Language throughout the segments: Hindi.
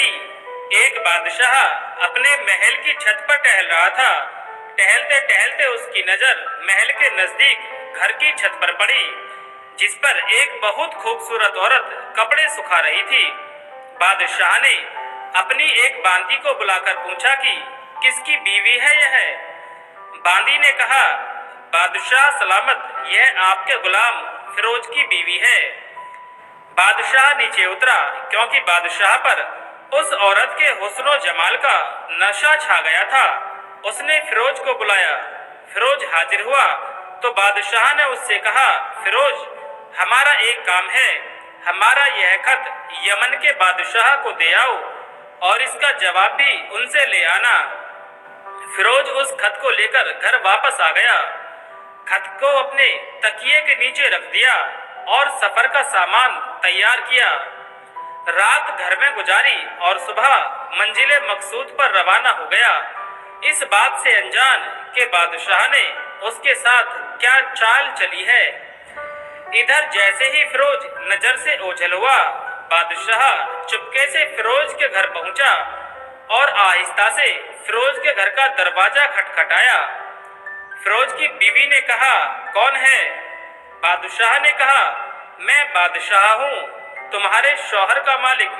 ही एक बादशाह अपने महल की छत पर टहल रहा था। टहलते टहलते उसकी नजर महल के नजदीक घर की छत पर पड़ी, जिस पर एक बहुत खूबसूरत औरत कपड़े सुखा रही थी। बादशाह ने अपनी एक बांदी को बुलाकर पूछा कि किसकी बीवी है यह? बांदी ने कहा, बादशाह सलामत, यह आपके गुलाम फिरोज की बीवी है। बादशाह नीचे उतरा, क्योंकि बादशाह पर उस औरत के हुस्नो जमाल का नशा छा गया था। उसने फिरोज को बुलाया। फिरोज हाजिर हुआ तो बादशाह ने उससे कहा, फिरोज, हमारा एक काम है। हमारा यह खत यमन के बादशाह को दे आओ और इसका जवाब भी उनसे ले आना। फिरोज उस खत को लेकर घर वापस आ गया। खत को अपने तकिए के नीचे रख दिया और सफर का सामान तैयार किया। रात घर में गुजारी और सुबह मंजिले मकसूद पर रवाना हो गया, इस बात से अनजान कि बादशाह ने उसके साथ क्या चाल चली है। इधर जैसे ही फिरोज नजर से ओझल हुआ, बादशाह चुपके से फिरोज के घर पहुंचा और आहिस्ता से फिरोज के घर का दरवाजा खटखटाया। फिरोज की बीवी ने कहा, कौन है? बादशाह ने कहा, मैं बादशाह हूँ, तुम्हारे शौहर का मालिक।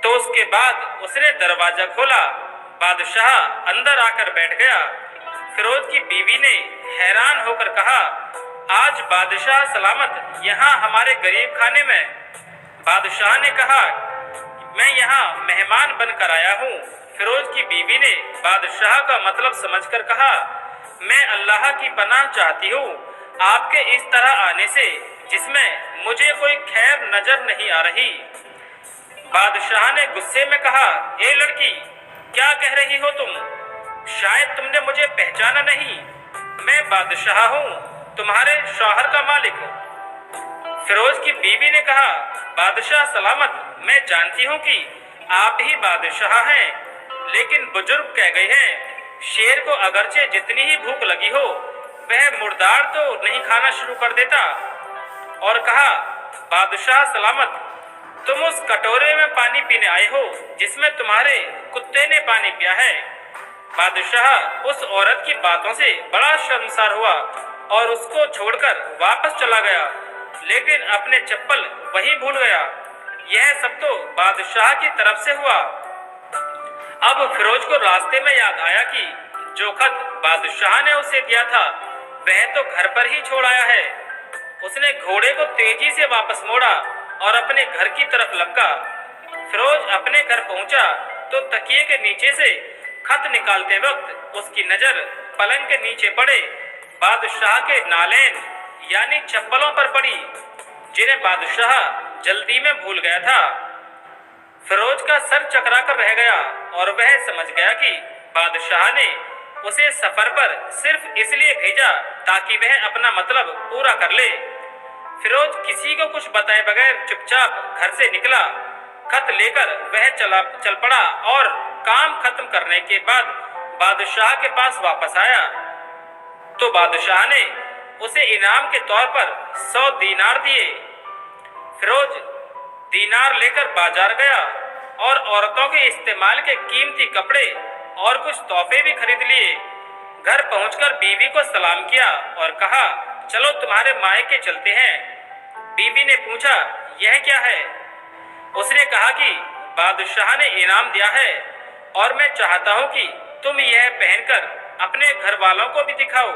तो उसके बाद उसने दरवाजा खोला। बादशाह अंदर आकर बैठ गया। फिरोज की बीवी ने हैरान होकर कहा, आज बादशाह सलामत यहाँ हमारे गरीब खाने में? बादशाह ने कहा, मैं यहाँ मेहमान बनकर आया हूँ। फिरोज की बीवी ने बादशाह का मतलब समझकर कहा, मैं अल्लाह की पनाह चाहती हूँ आपके इस तरह आने से, जिसमें मुझे कोई खैर नजर नहीं आ रही। बादशाह ने गुस्से में कहा, ए लड़की, क्या कह रही हो तुम? शायद तुमने मुझे पहचाना नहीं। मैं बादशाह हूँ, तुम्हारे शौहर का मालिक। फिरोज की बीवी ने कहा, बादशाह सलामत, मैं जानती हूँ कि आप ही बादशाह हैं, लेकिन बुजुर्ग कह गए हैं, शेर को अगरचे जितनी ही भूख लगी हो, वह मुर्दार तो नहीं खाना शुरू कर देता। और कहा, बादशाह सलामत, तुम उस कटोरे में पानी पीने आए हो जिसमें तुम्हारे कुत्ते ने पानी पिया है। बादशाह उस औरत की बातों से बड़ा शर्मसार हुआ और उसको छोड़कर वापस चला गया, लेकिन अपने चप्पल वहीं भूल गया। यह सब तो बादशाह की तरफ से हुआ। अब फिरोज को रास्ते में याद आया कि जो खत बादशाह ने उसे दिया था वह तो घर पर ही छोड़ आया है। उसने घोड़े को तेजी से वापस मोड़ा और अपने घर की तरफ लपका। फिरोज अपने घर पहुंचा तो तकिए के नीचे से खत निकालते वक्त उसकी नजर पलंग के नीचे पड़े बादशाह के नालेन यानी चप्पलों पर पड़ी, जिन्हें बादशाह जल्दी में भूल गया था। फिरोज का सर चकरा कर रह गया और वह समझ गया कि बादशाह ने उसे सफर पर सिर्फ इसलिए भेजा ताकि वह अपना मतलब पूरा कर ले। फिरोज किसी को कुछ बताए बगैर चुपचाप घर से निकला। खत लेकर वह चल पड़ा और काम खत्म करने के बाद बादशाह के पास वापस आया तो बादशाह ने उसे इनाम के तौर पर 100 दीनार दिए। फिरोज दीनार लेकर बाजार गया और औरतों के इस्तेमाल के कीमती कपड़े और कुछ तोहफे भी खरीद लिए। घर पहुंचकर बीवी को सलाम किया और कहा, चलो तुम्हारे मायके चलते हैं। बीवी ने पूछा, यह क्या है? उसने कहा कि बादशाह ने इनाम दिया है और मैं चाहता हूं कि तुम यह पहनकर अपने घर वालों को भी दिखाओ।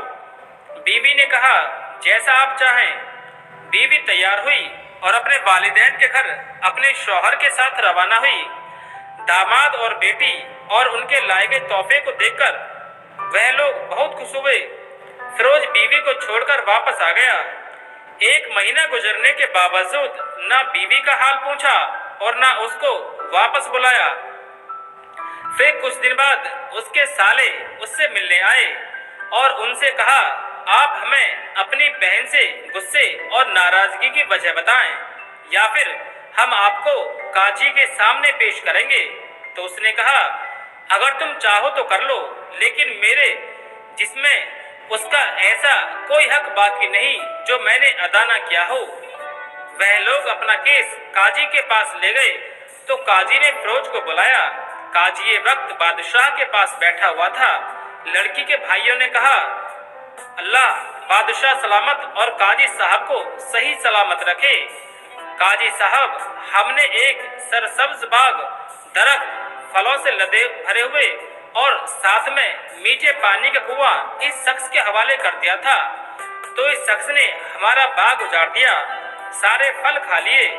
बीवी ने कहा, जैसा आप चाहें। बीवी तैयार हुई और अपने वालिदैन के घर अपने शौहर के साथ रवाना हुई। दामाद और बेटी और उनके लाए गए तोहफे को देखकर वह लोग बहुत खुश हुए। फिरोज बीवी को छोड़कर वापस आ गया। 1 महीना गुजरने के बावजूद ना बीवी का हाल पूछा और ना उसको वापस बुलाया। फिर कुछ दिन बाद उसके साले उससे मिलने आए और उनसे कहा, आप हमें अपनी बहन से गुस्से और नाराजगी की वजह बताएं या फिर हम आपको काजी के सामने पेश करेंगे। तो उसने कहा, अगर तुम चाहो तो कर लो, लेकिन मेरे जिसमें उसका ऐसा कोई हक बाकी नहीं जो मैंने अदा न किया हो। वह लोग अपना केस काजी के पास ले गए तो काजी ने फिरोज को बुलाया। काजी ये वक्त बादशाह के पास बैठा हुआ था। लड़की के भाइयों ने कहा, अल्लाह बादशाह सलामत और काजी साहब को सही सलामत रखे। काजी साहब, हमने एक सरसब्ज बाग, दरख्त, फलों से लदे भरे हुए और साथ में मीठे पानी का कुआं इस शख्स के हवाले कर दिया था, तो इस शख्स ने हमारा बाग उजाड़ दिया, सारे फल खा लिए,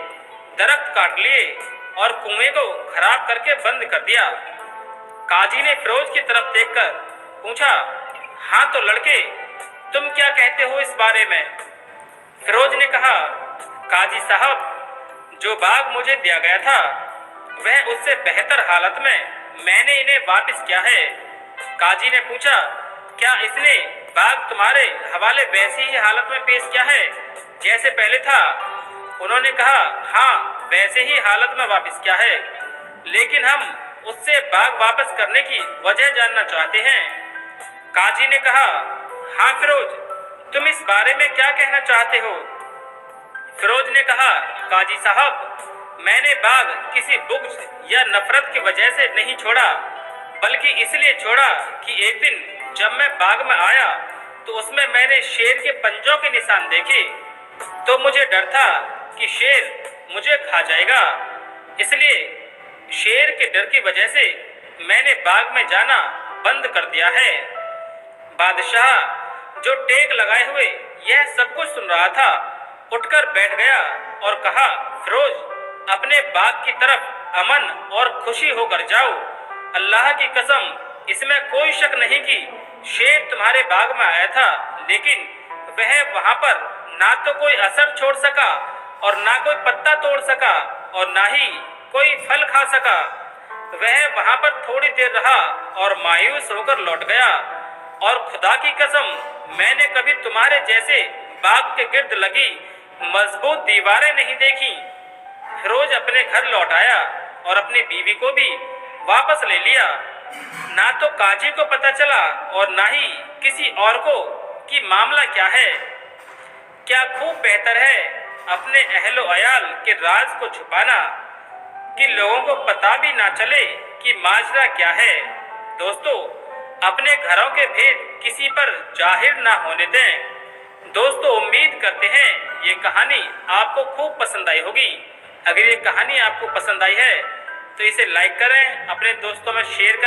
दरख्त काट लिए और कुएं को खराब करके बंद कर दिया। काजी ने फिरोज की तरफ देखकर पूछा, हाँ तो लड़के, तुम क्या कहते हो इस बारे में? फिरोज ने कहा, काजी साहब, जो बाग मुझे दिया गया था वह उससे बेहतर हालत में मैंने इन्हें वापस किया है। काजी ने पूछा, क्या इसने बाग तुम्हारे हवाले वैसी ही हालत में पेश किया है जैसे पहले था? उन्होंने कहा, हाँ वैसे ही हालत में वापस किया है, लेकिन हम उससे बाग वापस करने की वजह जानना चाहते हैं। काजी ने कहा, हाँ फिरोज, तुम इस बारे में क्या कहना चाहते हो? फिरोज ने कहा, काजी साहब, मैंने बाग किसी बुग़्ज़ या नफरत की वजह से नहीं छोड़ा, बल्कि इसलिए छोड़ा कि एक दिन जब मैं बाग में आया तो उसमें मैंने शेर के पंजों के निशान देखे, तो मुझे डर था कि शेर मुझे खा जाएगा। इसलिए शेर के डर की वजह से मैंने बाग में जाना बंद कर दिया है। बादशाह, जो टेक लगाए हुए यह सब कुछ सुन रहा था, उठकर बैठ गया और कहा, फिरोज, अपने बाग की तरफ अमन और खुशी होकर जाओ। अल्लाह की कसम, इसमें कोई शक नहीं कि शेर तुम्हारे बाग में आया था, लेकिन वह वहां पर ना तो कोई असर छोड़ सका और ना कोई पत्ता तोड़ सका और ना ही कोई फल खा सका। वह वहां पर थोड़ी देर रहा और मायूस होकर लौट गया, और खुदा की कसम, मैंने कभी तुम्हारे जैसे बाग के गिर्द लगी मजबूत दीवारें नहीं देखी। फिरोज अपने घर लौट आया और अपनी बीवी को भी वापस ले लिया। ना तो काजी को पता चला और ना ही किसी और को कि मामला क्या है। क्या खूब बेहतर है अपने अहलो अयाल के राज को छुपाना कि लोगों को पता भी ना चले कि माजरा क्या है। दोस्तों, अपने घरों के भेद किसी पर जाहिर ना होने दें। दोस्तों, उम्मीद करते हैं ये कहानी आपको खूब पसंद आई होगी। अगर ये कहानी आपको पसंद आई है तो इसे लाइक करें, अपने दोस्तों में शेयर करें।